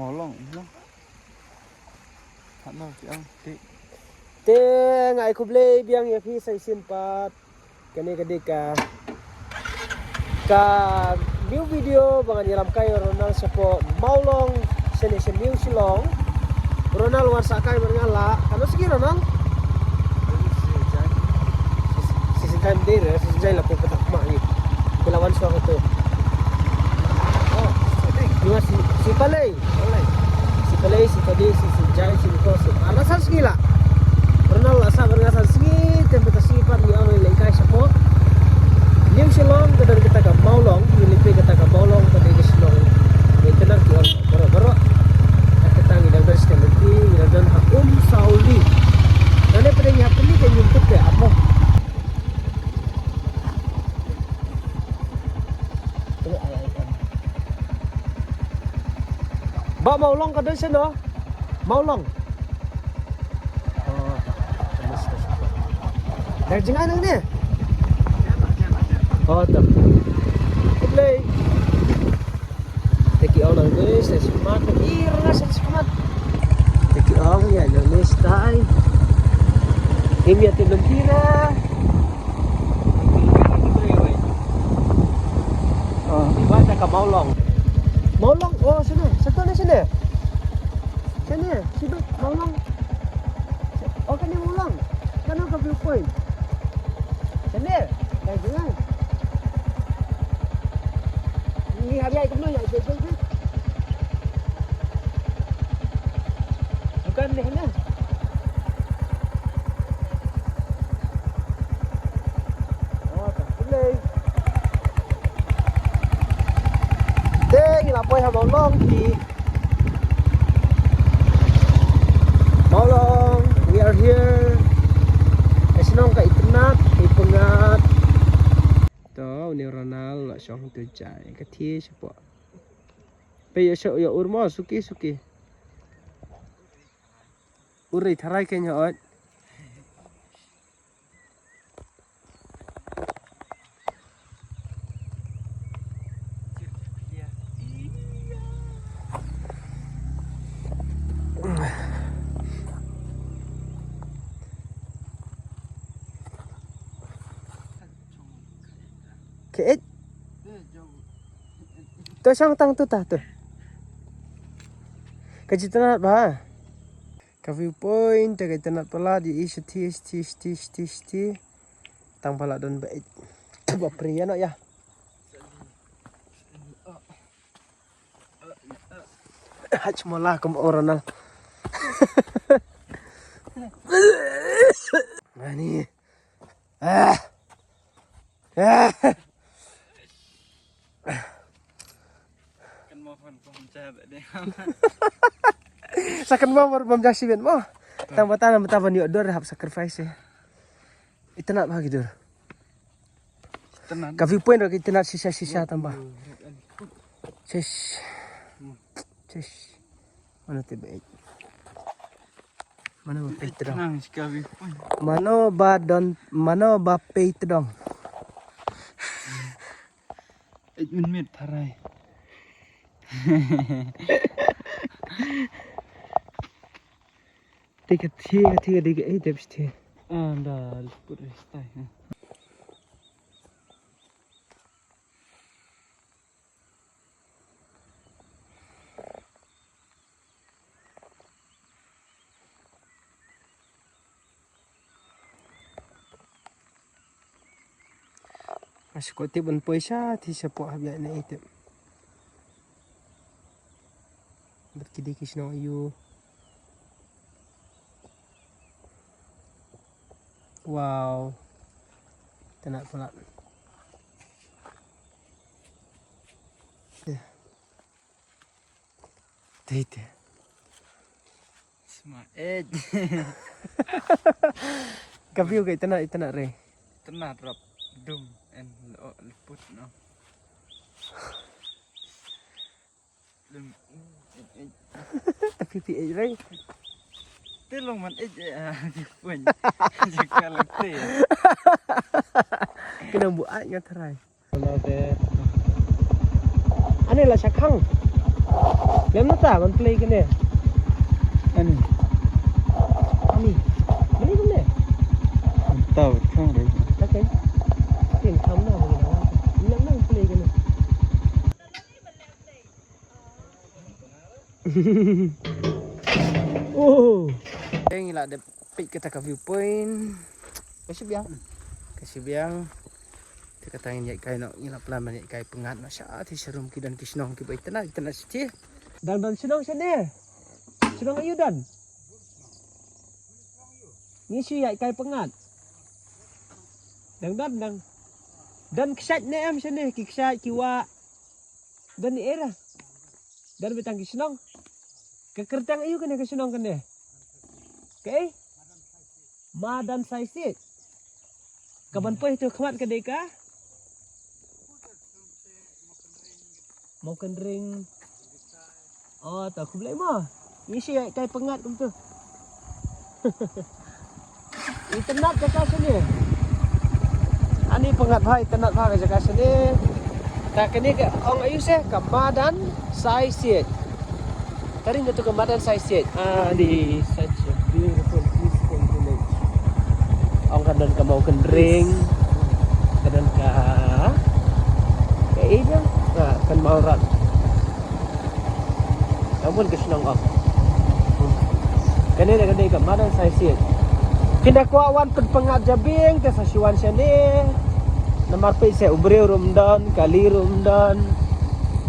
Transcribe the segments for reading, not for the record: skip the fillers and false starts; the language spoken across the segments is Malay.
màu lông lông thằng nào kêu tị te ngai kuble biang ya phi sai sin pat kene gede ka new video bangan yalam kayo Ronald Sapo maulong sene new silong Ronald warsa kai berngala kano sigi Ronald sisi time dire sisi jai la pepetak mak ni kelawan suang itu dua si palai si tadi si jai si kos alasan sigi la Ronald asa berngasa sigi tempat sifat ni orang lengkai Sapo Lim silong kadang kita ke maulong, milipi kita ke maulong tadi ke silong. Itu nak jual baru-baru. Kita ngidam dari stementi, ngidam dari hakum Sauli. Nanti pada nyiap ini kan nyumput ke apa? Ini ayam. Bak maulong kadang sana, maulong. Oh, terus. Dari jangan ni. Oh, tak. Play. Teki orang guys, saya semat. Ira saya semat. Teki orang ya, jangan stay. Ini ya belum kira. Oh, ibadah ke Maulong. Maulong, oh sini, satu ni sini. Sini, sini Maulong. Oh kan ni Maulong. Kan ke viewpoint. Sini, dah jangan. Ni hari ai kemana ya? Bukan ni mana? Oh, tak boleh. Deng, lapoi ha Maulong di. Maulong, we are here. Esinong ka itnat, ipengat. Tao ni Ronald lah song tu jai kethi siapa. Pe ya ya urma suki. Uri tharai kenya ot. Ke tu sang tang tu ta tu kajitanat ba ka viewpoint ta kajitanat pala di sti tang pala don baik ba priya no ya haj mola kum Ronald mani Sakan mo mamjasiben mo. Tambatan ang mataban yo dor hap sacrifice. Itanat ba gidur. Ka viewpoint ro itanat sisa tambah. Cis. Mana tiba. Mana ba peit dong. Mano ba peit dong. 1 minit tharai. Tiga debs the. Anda put restai. Masih kau tiba payah ti siapa habis na itu. Berkidi kisno ayu. Wow. Tenak pula. Tete. Smart edge. Kapiu kay tenak re. Tenak drop dum and put no. Tapi pi re. Telong man pun. Jika lekte. Kena buat nya terai. Kalau de. Ane lah sakang. Lem na ta, man play ka na. Ani. Ani. Balik ka na. Tahu kan deh. Okay. Yan, come na. Ilang na, play ka na. Oh. Yang ila ada pick kita ke viewpoint. Kasi biang. Kasi biang kita tangin yai kai nak ngila pelan banyak kai pengat nak syaat di serum ki dan kisnong ki baik tenang sih. Dan sinong siya na. Sinong ayo dan. Ngisi yai kay pengat. Dan. Dan kisat na am siya na. Kisat kiwa. Dan ni era. Dan betang kisnong. Kekertang ayo kena kisnong kena. Okay? Madan saisit. Kapan po itu kemat ke deka? Mau kendring. Oh, tak aku boleh mah. Isi kai pengat kum tu. Internet dekat sini. Ani pengat hai internet ha dekat sini. Tak kini ke ong ayu se Kamadan saisit. Tadi itu Kamadan saisit. Di such a beautiful peaceful village. Ong kan ka mau kendring. Kadan ka ini kan mau rat. Namun kesenang aku. Kani nak ke mana saya sihat. Kinda ko awan pengat jabing ke sasiwan sini. Namar pe saya ubre rumdan, kali rumdan.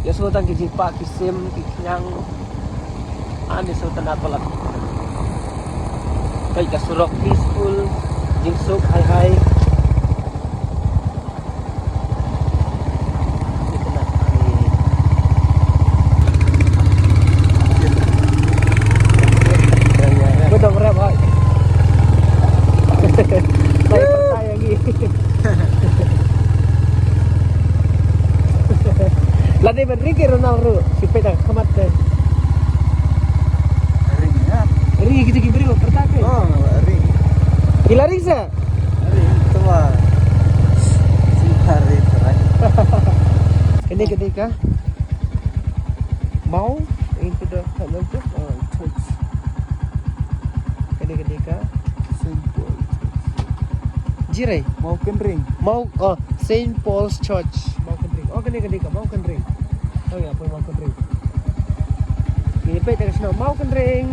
Ya sultan ki jipa kisim kinyang. Ani sultan atolak. Kai ka surok peaceful, jingsuk hai. Dong rap hai. Saya percaya lagi. Lade beriki Ronaldo si pedang kemat deh. Ring ya. Ring gitu gibri kok pertake. Oh, ring. Gila ring sa. Ring tua. Si hari terai. Ini ketika mau into the community church. Ketika Simple. Jirai Mau ring. mau Saint Paul's Church mau kendring. Oh ketika mau kendring. Oh ya apa mau kendring. Ini pe tak seno mau kendring.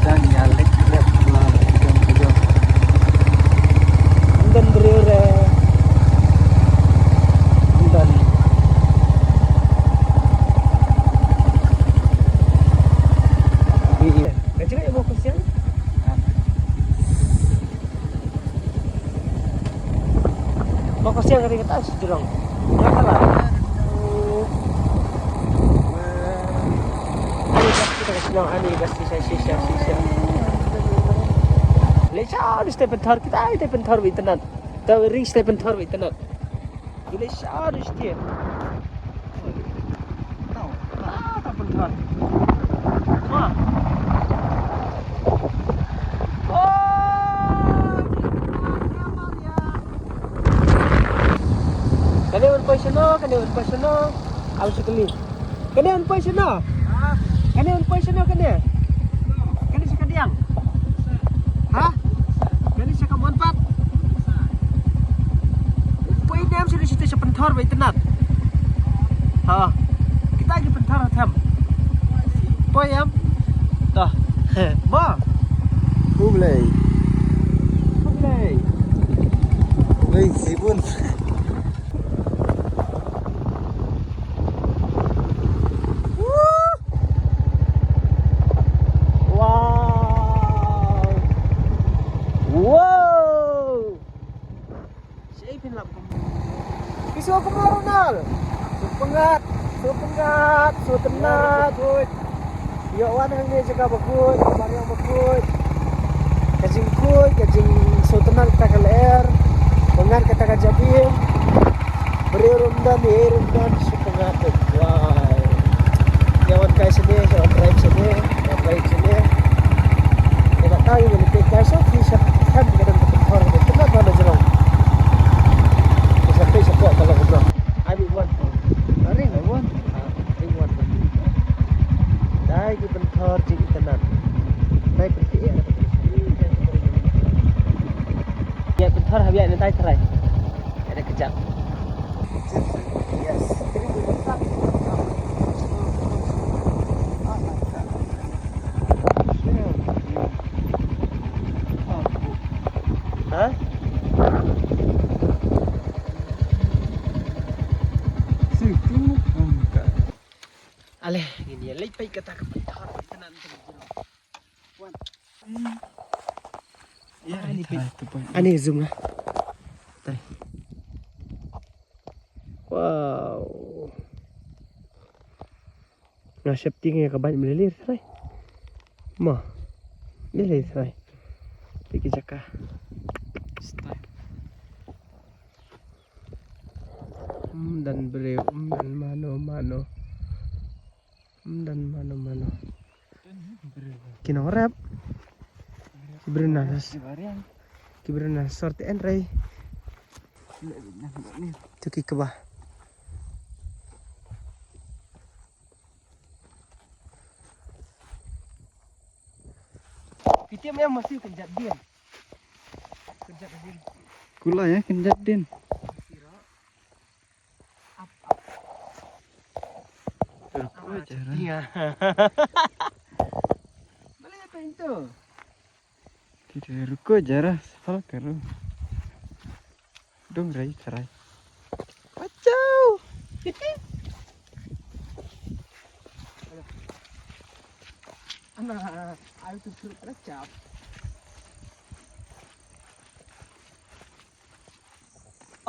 Dan nyalek rap lah jom. Dan berure. Dan iya. Kecil ya mau kesian. Mau kesian ketika tas jerong. Ya kalah. Ani kita kesenang ani pasti sisa. Lecha step pentar kita itu pentar internet. Tahu ring step pentar internet. Lecha dia. Tahu. Tak pentar. Wah. Kani un paisano, aku sekali. Kani un paisano. Kani un paisano kani. Kani sekadiang. Hah? Kani sekamun pat. Poi dem sini situ sepentar baik tenat. Ha. Kita lagi pentar tem. Poi am. Dah. Ma. Boleh. Sibun. Wow. Siapin lah. Pisau aku mau Ronald. Supengat, sutenat. Yo wan hang ni jaga bakut, mari yang bakut. Kajing sutenat kita keler. Pengat kata kajabim. Beri rumdan supengat. Wah. Jawan kai sini, jawan drive sini, Kita tahu yang lebih kasar bisa kan kadang kepentor kenapa ada jerong sampai sepok kalau ngobrol I want Try. Ada kejap. Yes. Ini bukan. Hah? Situ. Enggak. Aleh, gini ya, lepai kata kepentar tenan Wan. Ya, ini itu poin. Ani zoom lah. Tadi. Wow. Nasib tinggi ka banyak melilir sarai. Mah. Melilir sarai. Pergi jaka. Style. Dan beliau dan mano. Dan mano. Kino rap. Kibrana sorte enrai. Tuki ke bawah. Kita memang masih kejap dia. Kula ya kenjat din. Ruko jarang. Iya. Boleh apa itu? Tidak ruko jarang. Salah karo. Dong rai sarai. Kacau. Anak, ayo tuh kacau.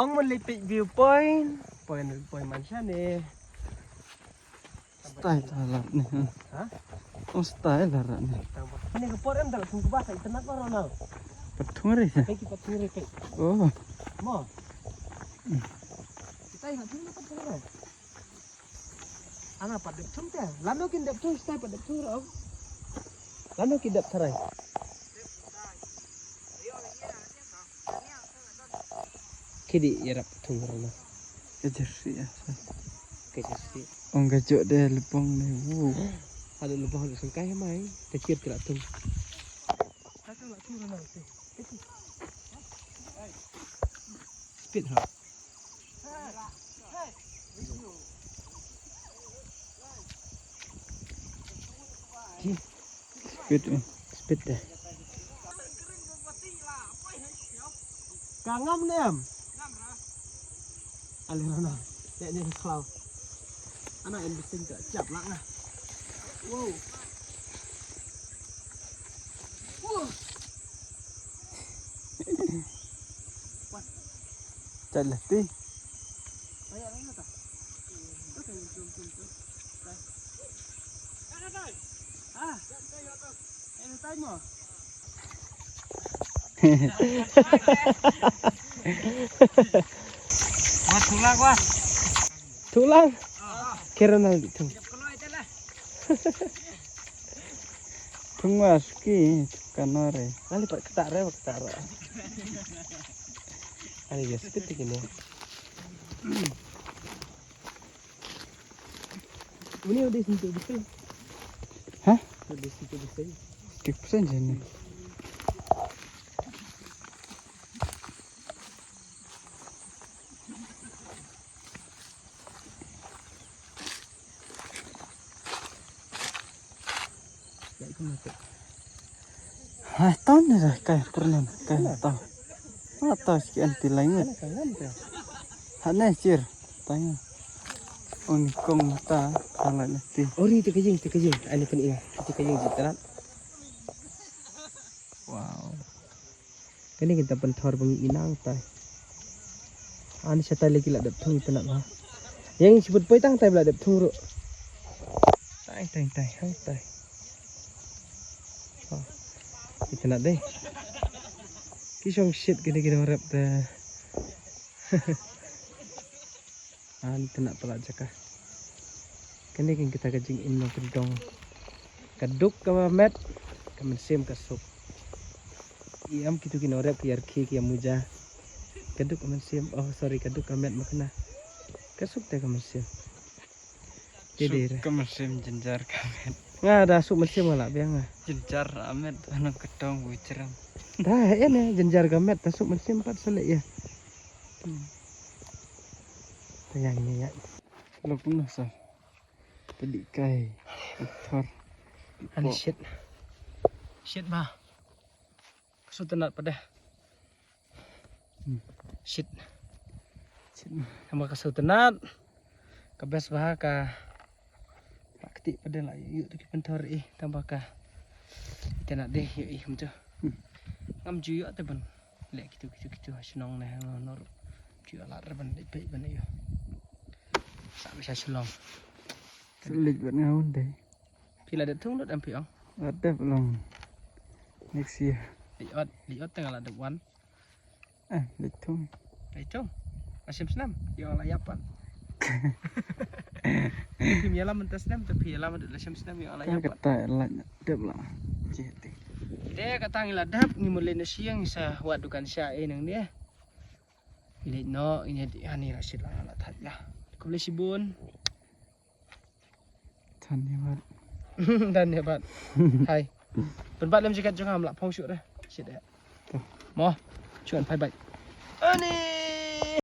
Ông melipik viewpoint, point mana nih? Style salah nih. Hah? Oh style lah nih. Ini keporan dalam sungguh bahasa internet orang nào? Petung rai ya. Pergi petunjuk ke. Oh. Mau? Kita ingat dulu kan orang. Anak pada betul ya. Lalu kita betul kita pada betul orang. Lalu kita cerai. Kidi ya rap betul orang. Kejar sih ya. Kecil. Ông gajok deh lepong nih. Wow. Ada lubang ada sungkai mai. Kecil tidak tung. Satu lah tu orang tu. Speed ha. Speed dah. Kangam ni am. Aliran lah. Ni cloud. Anak yang bising tak siap lah nah. Wow. Jalan ti. Ayah mana tak? Ah. Ini time mo. Tulang wah. Tulang. Kira nanti tu. Tunggu aski kanore. Nanti pak ketara. Ani dia seperti ini. Ini udah sentuh betul. Hah? Udah sentuh betul. Kipusan jani. Hai tahun ni dah kaya pernah kaya tahu. Tahu sekian tilangnya. Hanya cir tanya. Unikong ta salah nanti. Oh ni terkejing. Ani pun ingat. Terkejing jitaran. Wow. Kini kita pentor bunyi inang tay. Ani saya lagi lah dap thung tenak lah. Yang sebut poi tang tay belah dap thung ru. Tai. Hang tay. Kita nak deh. Kisong shit gini harap dah. Ani tenak pala jaka. Kini kita kajing inno kedong. Kaduk ka met. Kamen sim kasuk. Iam kitu kini harap ki arki ki amuja. Kaduk kamen sim. Oh sorry kaduk ka met makna. Kasuk teh kamen sim. Jadi Kemesim jenjar kamet. Nga ada asuk mesim lah biang. Jenjar amet anak kedong wicerem. Dah ini jenjar gamet tasuk mesin 4 selik ya. Tayangnya ya. Kalau pun sa. Pedik kai. Putar. Ani shit. Shit bah. Kesutenat pada. Shit. Tambah kesutenat. Kabes bah ka. Pakti pada lah yuk tu pentor tambah ka. Kita nak deh yuk macam. Ngam jual tu ban. Lek gitu senang nih nor. Jual lah ban baik ban yo. Tak bisa selong. Sulit buat ngawun deh. Pila ada tung dot ampi ong. Ada belum. Next year. Liot tengah ada one. Betul. Itu. Asyam senam. Yang layapan. Tapi mialah mentas senam tapi mialah mentas asyam senam yang layapan. Kata lah ada belum. Jadi. Dia kata ngiladap ngimulin siang sa wadukan siya nang dia. Ilit no ini ani rasid lah alat lah. Kau boleh sibun. Dhanyawad. Dhanyawad. Hai. Penbat lem jikat jengam lah phong syuk dah. Shit dah. Mo. Chuan bye bye. Ani